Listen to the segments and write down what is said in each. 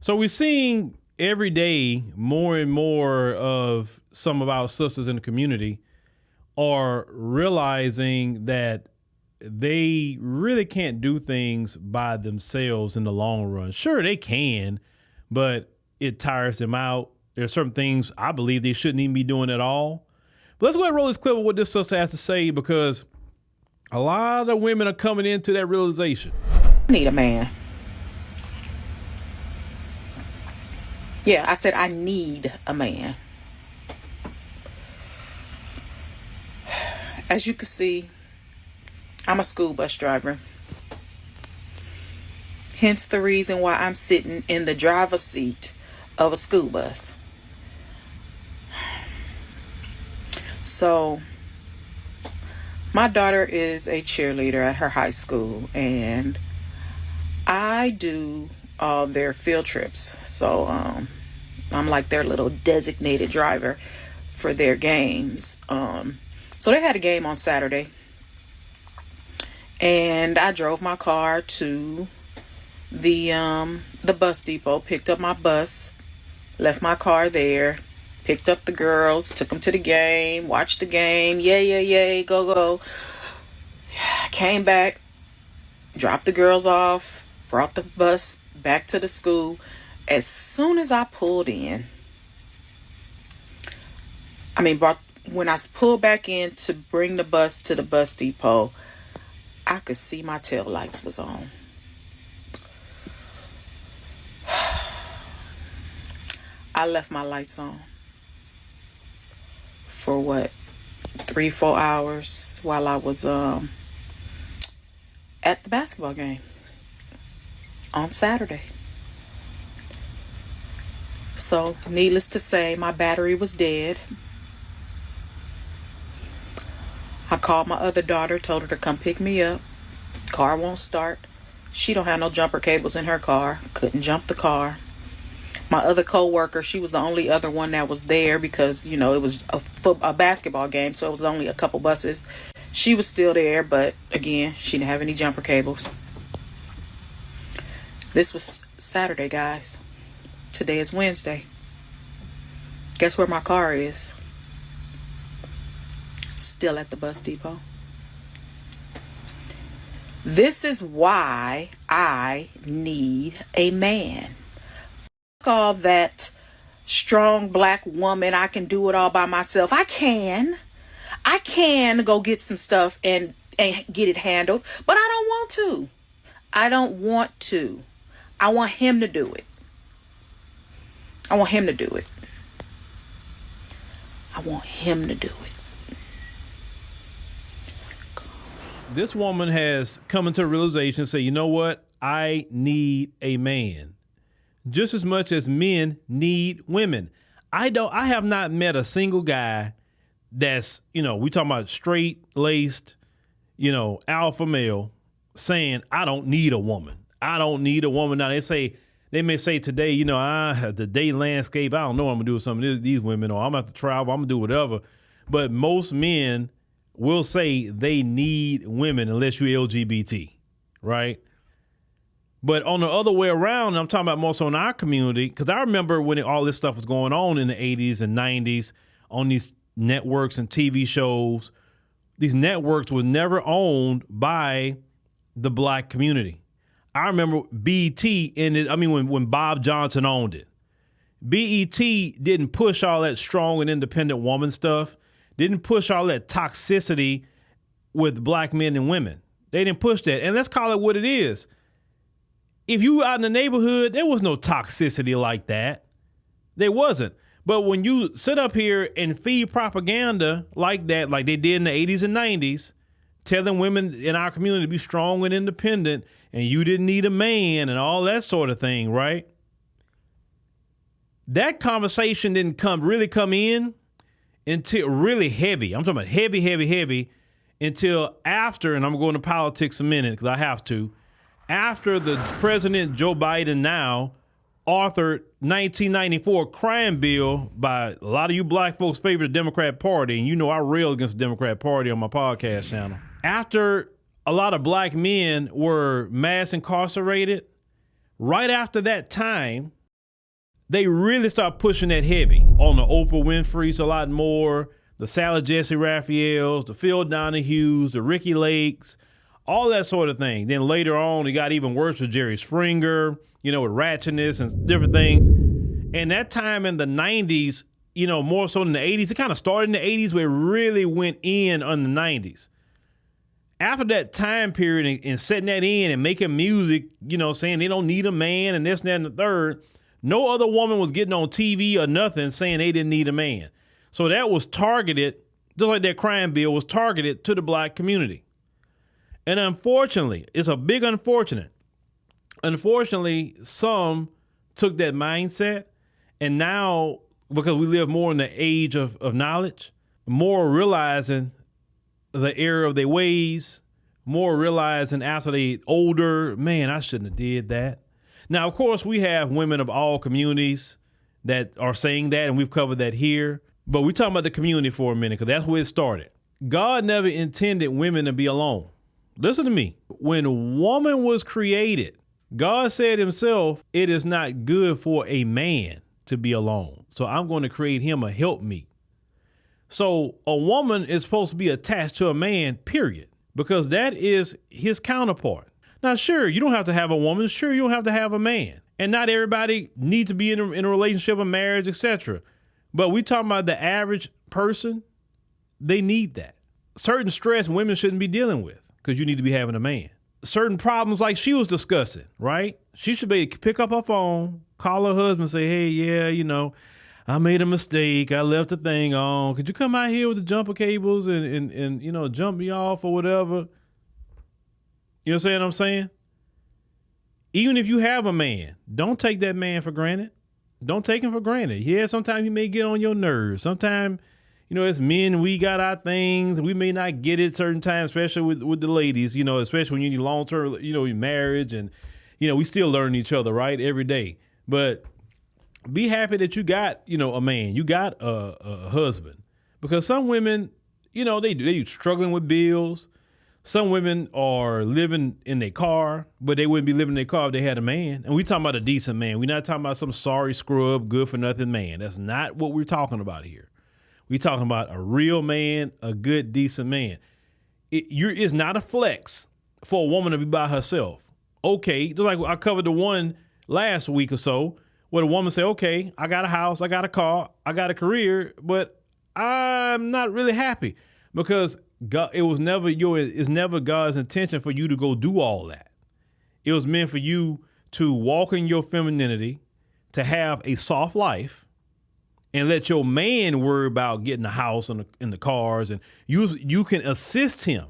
So we're seeing every day more and more of some of our sisters in the community are realizing that they really can't do things by themselves in the long run. Sure, they can, but it tires them out. There's certain things I believe they shouldn't even be doing at all. But let's go ahead and roll this clip of what this sister has to say, because a lot of women are coming into that realization. I need a man. Yeah, I said I need a man. As you can see, I'm a school bus driver. Hence the reason why I'm sitting in the driver's seat of a school bus. So, my daughter is a cheerleader at her high school, and I do all their field trips. So, I'm like their little designated driver for their games. So they had a game on Saturday, and I drove my car to the bus depot, picked up my bus, left my car there, picked up the girls, took them to the game, watched the game, yay, go. Came back, dropped the girls off, brought the bus back to the school. As soon as I pulled in, when I pulled back in to bring the bus to the bus depot, I could see my tail lights was on. I left my lights on for what, 3-4 hours while I was at the basketball game on Saturday. So, needless to say, my battery was dead. I called my other daughter, told her to come pick me up. Car won't start. She don't have no jumper cables in her car. Couldn't jump the car. My other co-worker, she was the only other one that was there because, it was a basketball game, so it was only a couple buses. She was still there, but again, she didn't have any jumper cables. This was Saturday, guys. Today is Wednesday. Guess where my car is? Still at the bus depot. This is why I need a man. Fuck all that strong black woman, I can do it all by myself. I can go get some stuff and get it handled, but I don't want to. I want him to do it. I want him to do it. This woman has come into a realization and say, you know what? I need a man just as much as men need women. I have not met a single guy that's, we talking about straight laced, alpha male saying, I don't need a woman. I don't need a woman. Now they may say today, the day landscape, I don't know what I'm gonna do with some of these women, or I'm gonna have to travel, I'm gonna do whatever. But most men will say they need women unless you're LGBT, right? But on the other way around, I'm talking about more so in our community, because I remember when all this stuff was going on in the 80s and 90s on these networks and TV shows, these networks were never owned by the black community. I remember BET when Bob Johnson owned it. BET didn't push all that strong and independent woman stuff, didn't push all that toxicity with black men and women. They didn't push that. And let's call it what it is. If you were out in the neighborhood, there was no toxicity like that. There wasn't. But when you sit up here and feed propaganda like that, like they did in the 80s and 90s, telling women in our community to be strong and independent, and you didn't need a man and all that sort of thing, right? That conversation didn't really come in until really heavy. I'm talking about heavy until after, and I'm going to politics a minute because I have to, after the President Joe Biden now authored 1994 crime bill by a lot of you black folks favor the Democrat Party, and I rail against the Democrat Party on my podcast channel. After a lot of black men were mass incarcerated, right after that time, they really start pushing that heavy on the Oprah Winfrey's a lot more, the Sarah Jesse Raphaels, the Phil Donahues, the Ricky Lakes, all that sort of thing. Then later on, it got even worse with Jerry Springer, with ratchetness and different things. And that time in the 90s, more so than the 80s, it kind of started in the 80s, but it really went in on the 90s. After that time period and setting that in and making music, saying they don't need a man and this, and that, and the third, no other woman was getting on TV or nothing saying they didn't need a man. So that was targeted, just like that crime bill was targeted to the black community. And unfortunately, it's a big unfortunate. Unfortunately, some took that mindset, and now, because we live more in the age of knowledge, more realizing the error of their ways, more realizing after they older, man, I shouldn't have did that. Now, of course, we have women of all communities that are saying that, and we've covered that here. But we're talking about the community for a minute, because that's where it started. God never intended women to be alone. Listen to me. When woman was created, God said himself, it is not good for a man to be alone. So I'm going to create him a helpmeet. So a woman is supposed to be attached to a man, period, because that is his counterpart. Now, sure, you don't have to have a woman. Sure, you don't have to have a man. And not everybody needs to be in a relationship, a marriage, etc. But we talking about the average person, they need that. Certain stress women shouldn't be dealing with because you need to be having a man. Certain problems like she was discussing, right? She should be pick up her phone, call her husband, and say, hey, yeah, I made a mistake. I left the thing on. Could you come out here with the jumper cables and jump me off or whatever? You know what I'm saying? Even if you have a man, don't take that man for granted. Don't take him for granted. Yeah, sometimes he may get on your nerves. Sometimes, as men, we got our things. We may not get it certain times, especially with the ladies, especially when you need long-term, marriage and, we still learn each other, right? Every day. But be happy that you got, a man, you got a husband, because some women, they struggling with bills. Some women are living in their car, but they wouldn't be living in their car if they had a man. And we talking about a decent man. We're not talking about some sorry scrub, good for nothing man. That's not what we're talking about here. We're talking about a real man, a good, decent man. It's not a flex for a woman to be by herself. Okay, just like I covered the one last week or so, where the woman said, okay, I got a house, I got a car, I got a career, but I'm not really happy because God, it's never God's intention for you to go do all that. It was meant for you to walk in your femininity, to have a soft life, and let your man worry about getting the house and the cars, and you can assist him.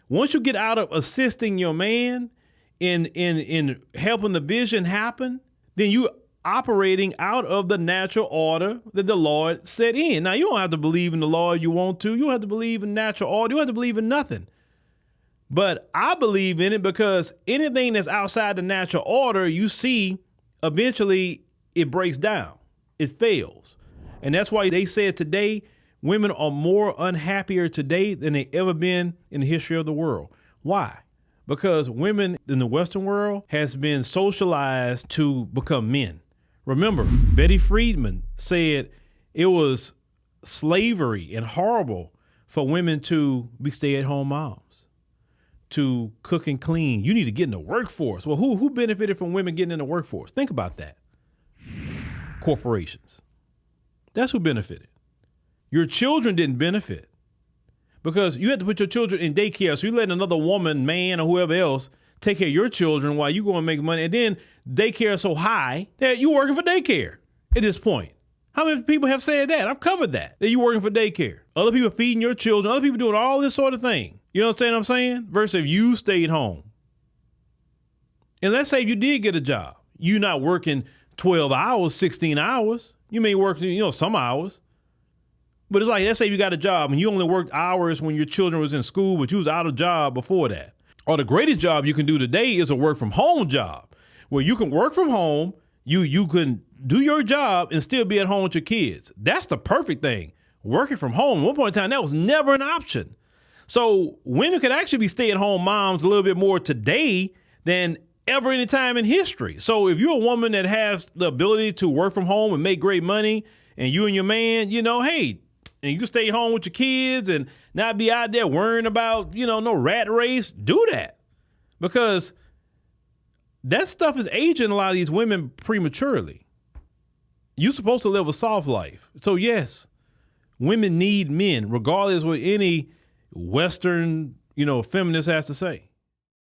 Once you get out of assisting your man in helping the vision happen, then you operating out of the natural order that the Lord set in. Now, you don't have to believe in the Lord you want to. You don't have to believe in natural order. You don't have to believe in nothing. But I believe in it because anything that's outside the natural order, you see, eventually it breaks down. It fails. And that's why they said today, women are more unhappier today than they ever been in the history of the world. Why? Because women in the Western world has been socialized to become men. Remember, Betty Friedman said it was slavery and horrible for women to be stay-at-home moms, to cook and clean. You need to get in the workforce. Well, who benefited from women getting in the workforce? Think about that. Corporations. That's who benefited. Your children didn't benefit because you had to put your children in daycare. So you let another woman, man, or whoever else take care of your children while you go and make money. And then daycare is so high that you're working for daycare at this point. How many people have said that? I've covered that you're working for daycare. Other people feeding your children, other people doing all this sort of thing. You understand what I'm saying? Versus if you stayed home. And let's say you did get a job. You're not working 12 hours, 16 hours. You may work, some hours. But it's like, let's say you got a job and you only worked hours when your children was in school, but you was out of job before that. Or the greatest job you can do today is a work from home job where you can work from home. You can do your job and still be at home with your kids. That's the perfect thing. Working from home. At one point in time, that was never an option. So women could actually be stay-at-home moms a little bit more today than ever any time in history. So if you're a woman that has the ability to work from home and make great money, and you and your man, hey, and you can stay home with your kids and not be out there worrying about, no rat race, do that. Because that stuff is aging a lot of these women prematurely. You're supposed to live a soft life. So yes, women need men, regardless of what any Western, feminist has to say.